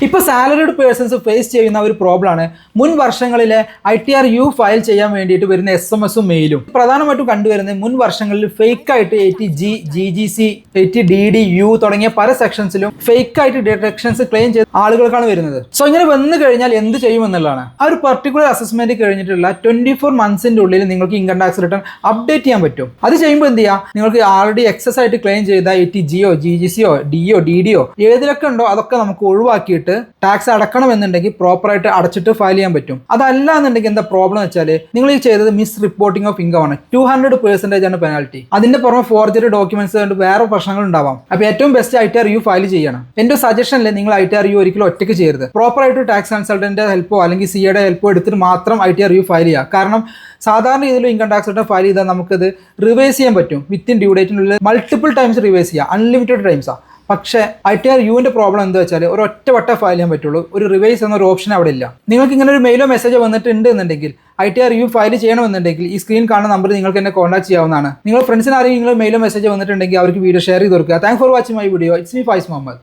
ഇപ്പോൾ salaried persons face ചെയ്യുന്ന ഒരു പ്രോബ്ലമാണ് മുൻ വർഷങ്ങളിലെ ITR-U ഫയൽ ചെയ്യാൻ വേണ്ടിയിട്ട് വരുന്ന SMS-ഉം മെയിലും. പ്രധാനമായിട്ടും കണ്ടുവരുന്നത് മുൻ വർഷങ്ങളിൽ ഫേക്കായിട്ട് 80G, GGC, 80DD-U തുടങ്ങിയ പല സെക്ഷൻസിലും ഫേക്കായിട്ട് ഡിഡക്ഷൻസ് ക്ലെയിം ചെയ്ത ആളുകൾക്കാണ് വരുന്നത്. സോ ഇങ്ങനെ വന്നു കഴിഞ്ഞാൽ എന്ത് ചെയ്യുമെന്നുള്ളതാണ്. ആ ഒരു പർട്ടിക്കുലർ അസസ്മെന്റ് കഴിഞ്ഞിട്ടുള്ള 24 മന്ത്സിന്റെ ഉള്ളിൽ നിങ്ങൾക്ക് ഇൻകം ടാക്സ് റിട്ടേൺ അപ്ഡേറ്റ് ചെയ്യാൻ പറ്റും. അത് ചെയ്യുമ്പോൾ എന്ത് ചെയ്യുക, നിങ്ങൾക്ക് ആൾറെഡി എക്സസ് ആയിട്ട് ക്ലെയിം ചെയ്ത 80G-യോ GGC-യോ DO DD-യോ ഏതിലൊക്കെ ഉണ്ടോ അതൊക്കെ നമുക്ക് ഒഴിവാക്കിയിട്ട് ടാക്സ് അടക്കണമെന്നുണ്ടെങ്കിൽ പ്രോപ്പറായിട്ട് അടച്ചിട്ട് ഫയൽ ചെയ്യാൻ പറ്റും. അതല്ല എന്നുണ്ടെങ്കിൽ എന്താ പ്രോബ്ലം വെച്ചാൽ നിങ്ങൾ ഈ ചെയ്തത് മിസ് റിപ്പോർട്ടിംഗ് ഓഫ് ഇൻകം ആണ്. 200% ആണ് പെനാൽറ്റി. അതിന്റെ പുറമെ ഫോർജറി ഡോക്യുമെന്റ്സ് കൊണ്ട് വേറെ പ്രശ്നങ്ങൾ ഉണ്ടാവാം. അപ്പോൾ ഏറ്റവും ബെസ്റ്റ് ITR-U ഫയൽ ചെയ്യണം. എന്റെ സജഷനിൽ നിങ്ങൾ ITR-U ഒരിക്കലും ഒറ്റയ്ക്ക് ചെയ്യരുത്. പ്രോപ്പറായിട്ട് ടാക്സ് കൺസൾട്ടന്റിന്റെ ഹെൽപ്പോ അല്ലെങ്കിൽ CA ഹെൽപ്പോ എടുത്തിട്ട് മാത്രം ITR-U ഫയൽ ചെയ്യുക. കാരണം സാധാരണ രീതിയിൽ ഇൻകം ടാക്സ് റിട്ടേൺ ഫയൽ ചെയ്താൽ നമുക്കത് റിവൈസ് ചെയ്യാൻ പറ്റും. വിത്തിൻ ഡ്യൂ ഡേറ്റിനുള്ളിൽ മൾട്ടിപ്പിൾ ടൈംസ് റിവൈസ് ചെയ്യുക, അൺലിമിറ്റഡ് ടൈംസാണ്. പക്ഷേ ITR-Uവിന്റെ പ്രോബ്ലം എന്താ വെച്ചാൽ ഒരു ഒറ്റ വട്ടം ഫയൽ ചെയ്യാൻ പറ്റുള്ളൂ. ഒരു റിവൈസ് എന്നൊരു ഓപ്ഷൻ അവിടെ ഇല്ല. നിങ്ങൾക്ക് ഇങ്ങനെ ഒരു മെയിലോ മെസ്സേജോ വന്നിട്ടുണ്ട് എന്നുണ്ടെങ്കിൽ ITR-U ഫയൽ ചെയ്യണമെന്നുണ്ടെങ്കിൽ ഈ സ്ക്രീൻ കാണുന്ന നമ്പർ നിങ്ങൾക്ക് എന്നെ കോൺടാക്ട് ചെയ്യാവുന്നതാണ്. നിങ്ങൾ ഫ്രണ്ട്സിന് ആരെങ്കിലും മെയിലോ മെസ്സേജോ വന്നിട്ടുണ്ടെങ്കിൽ അവർക്ക് വീഡിയോ ഷെയർ ചെയ്ത് കൊടുക്കുക. Thanks for watching my video. It's me Faiz Muhammad.